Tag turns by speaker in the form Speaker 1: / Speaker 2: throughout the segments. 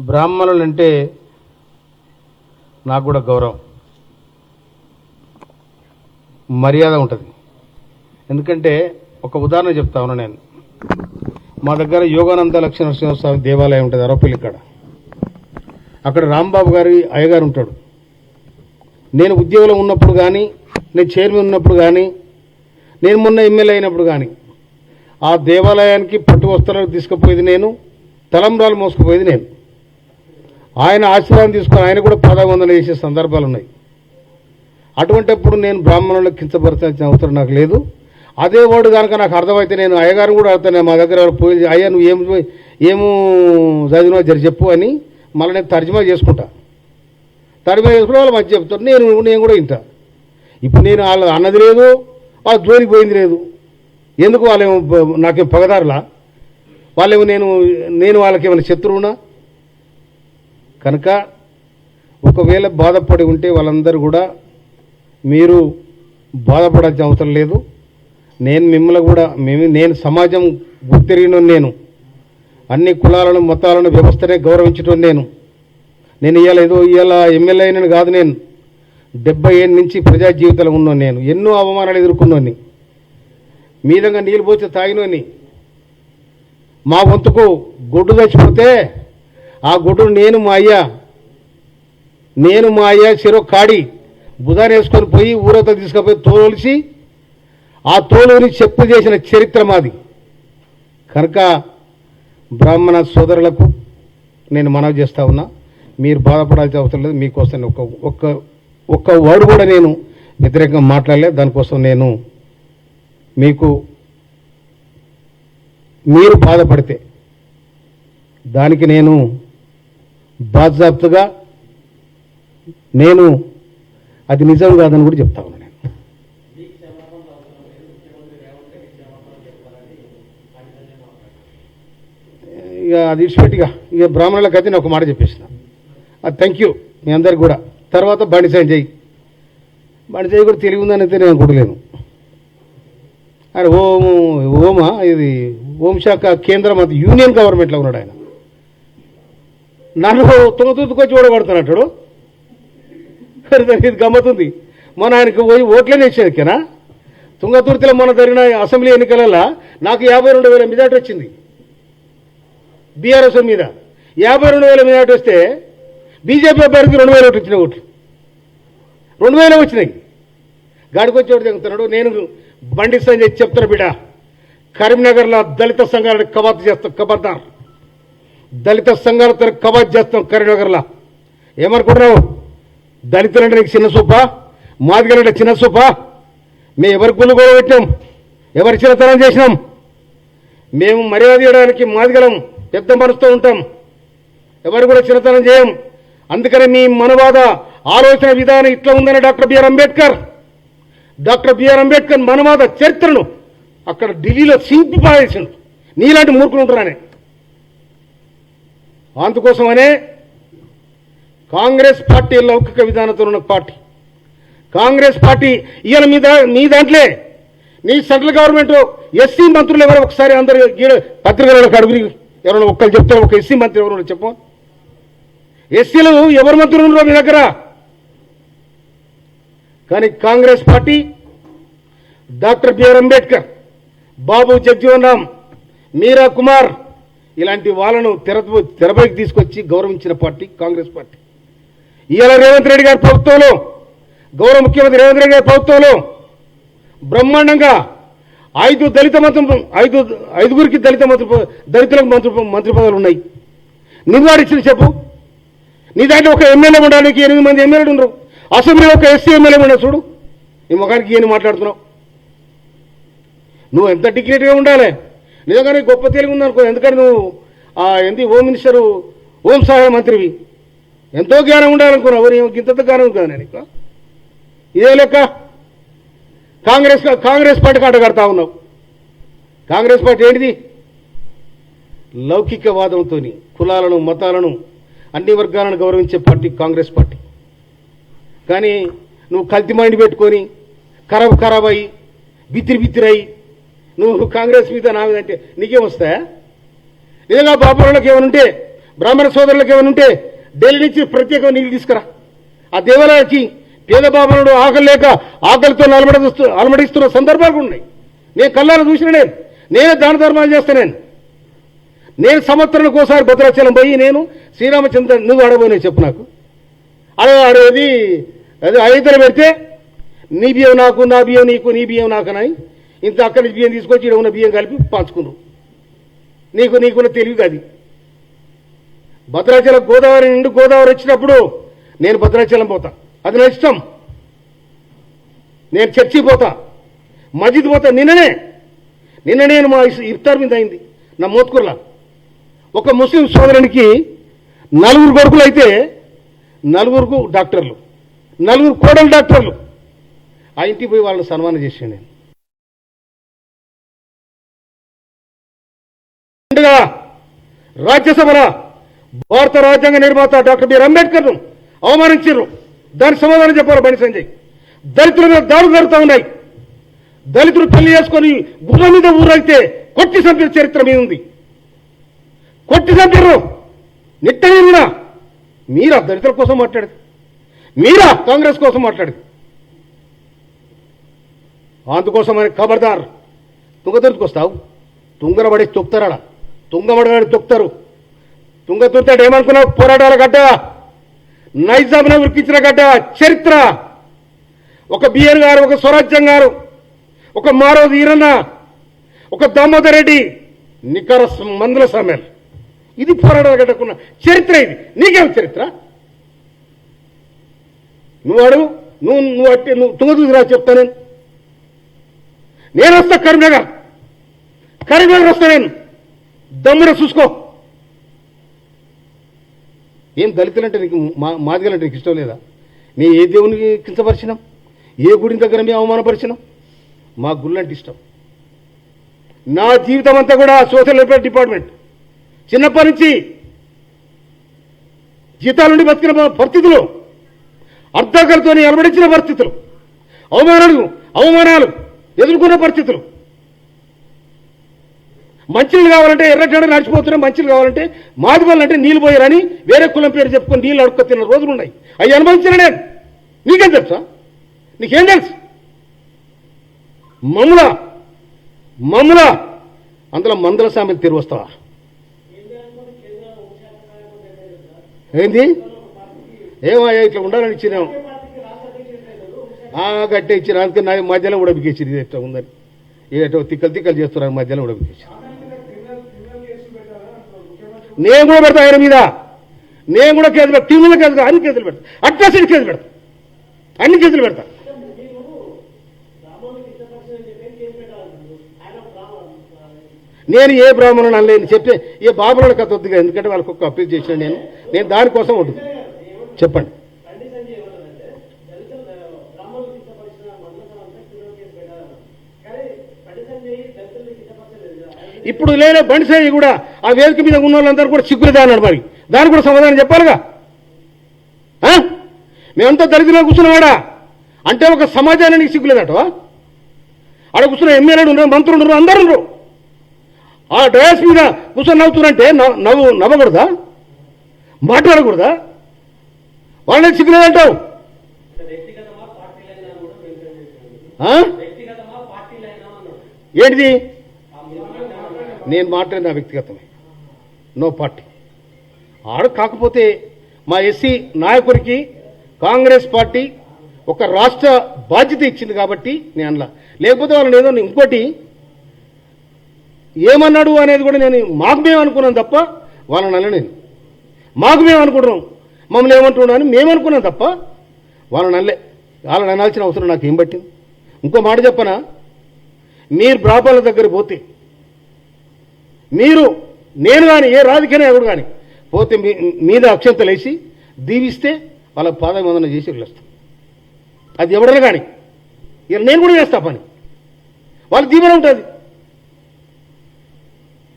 Speaker 1: బ్రాహ్మణులు అంటే నాకు కూడా గౌరవం మర్యాద ఉంటుంది. ఎందుకంటే ఒక ఉదాహరణ చెప్తా ఉన్నా నేను. మా దగ్గర యోగానంద లక్ష్మీనరసింహ స్వామి దేవాలయం ఉంటుంది అరవపల్లి కాడ. అక్కడ రాంబాబు గారి అయ్యగారు ఉంటాడు. నేను ఉద్యోగంలో ఉన్నప్పుడు కానీ, నేను చైర్మన్ ఉన్నప్పుడు కానీ, నేను మొన్న ఎమ్మెల్యే అయినప్పుడు కానీ ఆ దేవాలయానికి పట్టు వస్త్రాలు తీసుకుపోయేది నేను, తలంబ్రాలు మోసుకుపోయేది నేను. ఆయన ఆశీర్వాదం తీసుకొని ఆయన కూడా పాదావందన చేసే సందర్భాలు ఉన్నాయి. అటువంటిప్పుడు నేను బ్రాహ్మణులకు కించపరచాల్సిన అవసరం నాకు లేదు. అదే వాడు కనుక నాకు అర్థమైతే నేను అయ్యగారిని కూడా అడుగుతాను. మా దగ్గర పోయి అయ్యా నువ్వు ఏమో చదివినా జరి చెప్పు అని మళ్ళీ నేను తర్జుమా చేసుకుంటా. తర్జుమా చేసుకుంటే వాళ్ళు మంచి చెప్తారు, నేను కూడా వింటా. ఇప్పుడు నేను వాళ్ళు అన్నది లేదు, వాళ్ళ జోలికి పోయింది లేదు. ఎందుకు వాళ్ళేమో నాకేం పగదారులా? వాళ్ళేమో నేను వాళ్ళకేమైనా శత్రువునా? కనుక ఒకవేళ బాధపడి ఉంటే వాళ్ళందరూ కూడా మీరు బాధపడాల్సిన అవసరం లేదు. నేను మిమ్మల్ని కూడా నేను సమాజం గుర్తిరిగిన నేను అన్ని కులాలను మతాలను వ్యవస్థనే గౌరవించడం నేను ఇవాళ ఎమ్మెల్యే అయినని కాదు. నేను 70 ఏళ్ళ నుంచి ప్రజా జీవితంలో ఉన్నాను. నేను ఎన్నో అవమానాలు ఎదుర్కొన్నాను. మీ విధంగా నీళ్ళు పోతే తాగినోని. మా వంతుకు గొడ్డు చచ్చిపోతే ఆ గొడ్డును నేను మా అయ్య చెరో కాడి బుధాన్ని వేసుకొని పోయి ఊరతో తీసుకుపోయి తోలిసి ఆ తోలుని చెప్పు చేసిన చరిత్ర మాది. కనుక బ్రాహ్మణ సోదరులకు నేను మనవి చేస్తా ఉన్నా, మీరు బాధపడాల్సిన అవసరం లేదు. మీకోసం ఒక్క వర్డ్ కూడా నేను వ్యతిరేకంగా మాట్లాడలే. దానికోసం నేను మీరు బాధపడితే దానికి నేను బాధ్యతగా నేను అది నిజం కాదని కూడా చెప్తా ఉన్నాను. ఇక అది ఇచ్చిపెట్టిగా ఇక బ్రాహ్మణులకు అయితే నేను ఒక మాట చెప్పేసిన. థ్యాంక్ యూ మీ అందరికి కూడా. తర్వాత బండి సాయం చేయి కూడా తెలివి ఉందని అయితే నేను అనుకోవట్లేను. ఆయన ఇది హోంశాఖ కేంద్ర మంత్రి యూనియన్ గవర్నమెంట్లో ఉన్నాడు. ఆయన నన్ను తొంగతూతుకొచ్చి ఓడగొడుతున్నట్టు ఇది గమ్మతుంది. మొన్న ఆయనకు పోయి ఓట్లేని ఇచ్చేదికేనా? తుంగతుర్తిలో మొన్న జరిగిన అసెంబ్లీ ఎన్నికలలో నాకు 52,000 మెజార్టీ వచ్చింది. బీఆర్ఎస్ మీద 52,000 మెజార్టీ వస్తే బీజేపీ అభ్యర్థికి 2,000 వచ్చిన ఓట్లు 2,000 వచ్చినాయి. గాడికొచ్చి ఓటు తెగుతున్నాడు. నేను బండి సంజయ్ చెప్తున్నా బిడ్డ, కరీంనగర్లో దళిత సంఘాలను కబద్దార్ దళిత సంఘాలతో కబాద్ చేస్తాం. కరీంనగర్లో ఏమనుకుంటున్నావు? దళితులంటే నీకు చిన్న సూపా? మాదిగలంటే చిన్న సూపా? మేము ఎవరి గుళ్ళు గొడవ పెట్టాం? ఎవరి చిన్నతనం చేసినాం? మేము మర్యాద చేయడానికి మాదిగలం పెద్ద మనసుతో ఉంటాం. ఎవరు కూడా చిన్నతనం చేయం. అందుకని మీ మనవాద ఆలోచన విధానం ఇట్లా ఉందని డాక్టర్ బిఆర్ అంబేద్కర్ మనవాద చరిత్రను అక్కడ ఢిల్లీలో సింపి పారేసిండు. నీలాంటి మూర్ఖులు ఉంటారనే. అందుకోసమనే కాంగ్రెస్ పార్టీ లౌకిక విధానంతో ఉన్న పార్టీ. కాంగ్రెస్ పార్టీ ఇవాళ మీ దాంట్లో నీ సెంట్రల్ గవర్నమెంట్ ఎస్సీ మంత్రులు ఎవరో ఒకసారి అందరు పత్రికలకు అడుగురి. ఎవరైనా ఒక్కరు చెప్తారు ఒక ఎస్సీ మంత్రి ఎవరు చెప్పు. ఎస్సీలు ఎవరు మంత్రులు ఉన్నారో మీ దగ్గర? కానీ Congress party doctor BR Ambedkar, Babu Jagjivan Ram, Meira Kumar ఇలాంటి వాళ్ళను తెరపైకి తీసుకొచ్చి గౌరవించిన పార్టీ కాంగ్రెస్ పార్టీ. ఇవాళ రేవంత్ రెడ్డి గారి ప్రభుత్వంలో, గౌరవ ముఖ్యమంత్రి రేవంత్ రెడ్డి గారి ప్రభుత్వంలో బ్రహ్మాండంగా ఐదుగురికి దళితులకు మంత్రి పదవులు ఉన్నాయి. నిర్వాడించిన చెప్పు. నీ దాంట్లో ఒక ఎమ్మెల్యే ఉండడానికి 8 మంది ఎమ్మెల్యేలు ఉండరు. అసెంబ్లీలో ఒక ఎస్సీ ఎమ్మెల్యే ఉండదు. చూడు నీ ముఖానికి ఏం మాట్లాడుతున్నావు? నువ్వు ఎంత డిగ్నిటీగా ఉండాలి. నిజంగానే గొప్ప తెలివి ఉందనుకో. ఎందుకంటే నువ్వు హోమ్ మినిస్టరు, హోం సహాయ మంత్రివి. ఎంతో జ్ఞానం ఉండాలనుకున్నావు. ఇంత జ్ఞానం కదా నీకు? ఇదే లెక్క కాంగ్రెస్ పార్టీకి అడ్డగడతా ఉన్నావు. కాంగ్రెస్ పార్టీ ఏంటిది? లౌకికవాదంతో కులాలను మతాలను అన్ని వర్గాలను గౌరవించే పార్టీ కాంగ్రెస్ పార్టీ. కానీ నువ్వు కల్తీ మైండ్ పెట్టుకొని ఖరాబ్ అయ్యి బిత్తిరయి నువ్వు కాంగ్రెస్ మీద నా మీద అంటే నీకేం వస్తాయా? నిజంగా బాపురాళ్ళకి ఏమనుంటే బ్రాహ్మణ సోదరులకు ఏమైనా ఉంటే ఢిల్లీ నుంచి ప్రత్యేకంగా నీళ్ళు తీసుకురా. ఆ దేవాలయానికి పేద బాబనుడు ఆకలి లేక ఆకలితో అలమడిస్తున్న సందర్భాలు ఉన్నాయి. నేను కళ్ళారా చూసిన నేనే దాన ధర్మాలు చేస్తాను. నేను సంవత్సరానికి ఒకసారి భద్రాచలం పోయి నేను శ్రీరామచంద్ర నువ్వు అడగబోయి చెప్పు నాకు అడగది అది ఐదర పెడితే నీ బియ్యం నాకు, నా బియ్యం నీకు, నీ బియ్యం నాకనాయి ఇంత అక్కడి నుంచి బియ్యం తీసుకొచ్చి ఇక్కడ ఉన్న బియ్యం కలిపి పంచుకున్నావు. నీకున్న తెలివి అది. భద్రాచలం గోదావరి నుండి గోదావరి వచ్చినప్పుడు నేను భద్రాచలం పోతా, అది నా ఇష్టం. నేను చర్చికి పోతా, మస్జిద్ పోతా. నిన్న నేను మా ఇఫ్తార్ మీద అయింది నా మోత్కూర్లా. ఒక ముస్లిం సోదరునికి 4 కొడుకులు అయితే 4 డాక్టర్లు, 4 కోడలు డాక్టర్లు. ఆ ఇంటికి పోయి వాళ్ళని సన్మానం చేశాను నేను. రాజ్యసభలో భారత రాజ్యాంగ నిర్మాత డాక్టర్ బిఆర్ అంబేద్కర్ను అవమానించారు. దానికి సమాధానం చెప్పాలి బండి సంజయ్. దళితుల మీద దాడులు జరుగుతూ ఉన్నాయి. దళితులు పెళ్లి చేసుకొని గుర్రం మీద ఊరైతే కొట్టి చంపిన చరిత్ర మీద ఉంది. కొట్టి చంపారు నిట్టనీరునా. మీరా దళితుల కోసం మాట్లాడేది? మీరా కాంగ్రెస్ కోసం మాట్లాడేది? అందుకోసమని ఖబర్దార్. తుంగతుర్తికి వస్తావు, తుంగరబడి తొక్కుతారా? తుంగబడి తొక్కుతారు. తుంగతుర్తాడు ఏమనుకున్నావు? పోరాటాల గడ్డ, నైజాంను ఉరికించిన గడ్డ చరిత్ర. ఒక బిఎన్ గారు, ఒక స్వరాజ్యం గారు, ఒక మారోజు ఈరన్న, ఒక దామోదర్ రెడ్డి, నికర మందుల సమ్మెల్. ఇది పోరాటాల గడ్డకున్న చరిత్ర. ఇది నీకేం చరిత్ర? నువ్వు అడుగు, నువ్వు అట్టి నువ్వు తుంగతుర్తిరా చెప్తా. నేను వస్తా కరీంనగర్ వస్తా. నేను దమ్మున చూసుకో. ఏం దళితులంటే నీకు, మాదిగలంటే నీకు ఇష్టం లేదా? నీ ఏ దేవునికి కించపరిచినాం? ఏ గుడి దగ్గర మేము అవమానపరిచినాం? మా గుళ్ళంటే ఇష్టం. నా జీవితం అంతా కూడా సోషల్ వెల్ఫేర్ డిపార్ట్మెంట్. చిన్నప్పటి నుంచి జీతాల నుండి బతికిన పరిస్థితులు, అర్ధాకలతో అలబడించిన పరిస్థితులు, అవమానాలు ఎదుర్కొన్న పరిస్థితులు. మంచిలు కావాలంటే ఎర్రగడ్డ నడిచిపోతున్నాం, మంచిలు కావాలంటే మాదిగోళ్ళంటే నీళ్ళు పోయారని వేరే కులం పేరు చెప్పుకొని నీళ్ళు అడుక్కు తిన్న రోజులు ఉన్నాయి. అవి అనుభవించిన నేను. నీకేం తెలుసా? నీకేం తెలుసు? మమ్ముల అందులో మందుల సామెలు తిరిగి వస్తావా? ఏంది? ఏమయ్యా ఇట్లా ఉండాలని ఇచ్చినాం, గట్టే ఇచ్చిన అందుకే నా మధ్యలో ఉడబికేసింది. ఇది ఎట్లా ఉందని ఏటో తిక్కలు చేస్తున్నారు, మధ్యలో ఉడబికేసి. నేను కూడా పెడతా ఆయన మీద. నేను కూడా కేసులు పెడతా, టీవీలో కేసులు, అన్ని కేసులు పెడతా, అట్రాసిటీ కేసులు పెడతా, అన్ని కేసులు పెడతా. నేను ఏ బ్రాహ్మణుడు అనలేని చెప్పే ఏ బాబుల కథ వద్దుగా, ఎందుకంటే వాళ్ళకి ఒక్క అప్పీల్ చేసిన నేను దానికోసం వద్దు. చెప్పండి. ఇప్పుడు లేనే బండి సంజయ్ కూడా ఆ వేదిక మీద ఉన్న వాళ్ళందరూ కూడా సిగ్గులేదా అన్నాడు. మరి దానికి కూడా సమాధానం చెప్పాలిగా. మేమంతా దళితుల్లో కూర్చున్నవాడా అంటే ఒక సమాజానికి సిగ్గులేదట. ఆడ కూర్చున్న ఎమ్మెల్యేలు ఉన్నారు, మంత్రులు ఉన్నారు, అందరూ ఉన్నారు. ఆ డయాస్ మీద కూర్చొని నవ్వుతున్నారంటే నవ్వకూడదా? మాట్లాడకూడదా? వాళ్ళని సిగ్గులేదంటావు. ఏంటిది? నేను మాట్లాడిన నా వ్యక్తిగతమే, నో పార్టీ. కాకపోతే మా ఎస్సీ నాయకుడికి కాంగ్రెస్ పార్టీ ఒక రాష్ట్ర బాధ్యత ఇచ్చింది కాబట్టి నేను అనలా. లేకపోతే వాళ్ళని ఏదో ఇంకోటి ఏమన్నాడు అనేది కూడా నేను మాకు మేము అనుకున్నాను తప్ప వాళ్ళని అన్న. నేను మాకు మేము అనుకుంటున్నాం, మమ్మల్ని ఏమంటున్నాం అని మేము అనుకున్నాం తప్ప వాళ్ళని అనలే. వాళ్ళని అనాల్సిన అవసరం నాకు ఏం పట్టింది? ఇంకో మాట చెప్పనా, మీరు బ్రాహ్మణుల దగ్గర పోతే, నేను కానీ ఏ రాజకీయ నాయకుడు కానీ పోతే మీద అక్షంతలు వేసి దీవిస్తే వాళ్ళ పాదవందన చేసి వెళ్ళొస్తాం. అది ఎవడన్నా కానీ ఇలా నేను కూడా చేస్తా పని. వాళ్ళ దీవెన ఉంటుంది.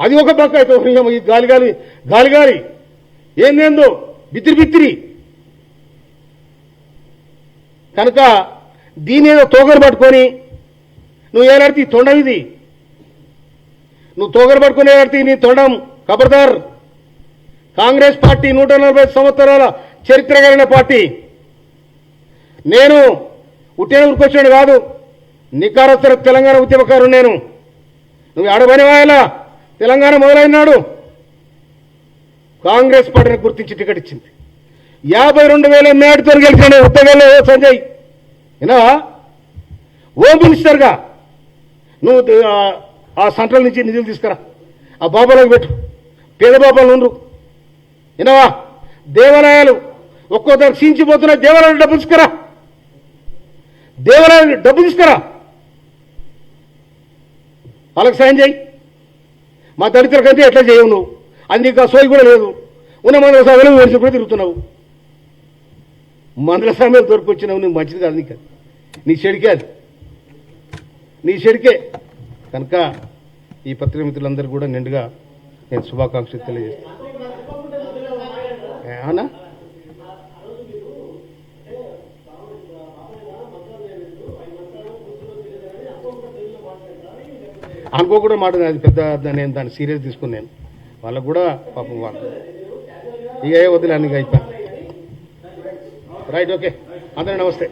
Speaker 1: అది ఒక పక్క అయితే ఈ గాలి ఏందేందో బిత్తిరి కనుక దీని ఏదో తోగరు పట్టుకొని నువ్వు ఏలాడితే ఈ తొండం ఇది, నువ్వు తోగరు పట్టుకుని ఏలాడితే నీ తొండం. కాంగ్రెస్ పార్టీ 140 సంవత్సరాల చరిత్ర కలిగిన పార్టీ. నేను ఉట్టిన ఊరుకొచ్చాడు కాదు, నికారత్తర తెలంగాణ ఉద్యమకారు నేను. నువ్వు ఆడబనివాయలా తెలంగాణ మొదలైనాడు కాంగ్రెస్ పార్టీని గుర్తించి టికెట్ ఇచ్చింది. 52,000 మేడతో గెలిచాడు ఉత్తగల్లో సంజయ్. విన్నావా? హోమ్ మినిస్టర్గా నువ్వు ఆ సెంట్రల్ నుంచి నిధులు తీసుకురా, ఆ బాబాలకు పెట్టు, పేద బాబాలు ఉండ్రు. విన్నావా? దేవాలయాలు ఒక్కోసారి క్షీణించిపోతున్నాయి, దేవాలయాలు డబ్బు తీసుకురా, దేవాలయాలు డబ్బు తీసుకురా, వాళ్ళకి సాయం చేయి. మా దళితులకైతే ఎట్లా చేయవు నువ్వు, అందుకు ఆ సోయి కూడా లేదు. ఉన్న మందుల సభలు వేసి కూడా తిరుగుతున్నావు. మందుల సమయాలు దొరికొచ్చినావు, నువ్వు మంచిది కాదు, నీకు నీ చెడికే, అది నీ చెడికే. కనుక ఈ పత్రిక మిత్రులందరూ కూడా నిండుగా నేను శుభాకాంక్షలు తెలియజేస్తాను. అవునా? అనుకోకుండా మాట, అది పెద్ద నేను దాన్ని సీరియస్ తీసుకున్నాను. వాళ్ళకు కూడా పాపం వాళ్ళు ఇక వదిలే అన్ని అయిపోయి. రైట్, ఓకే, అందరూ నమస్తే.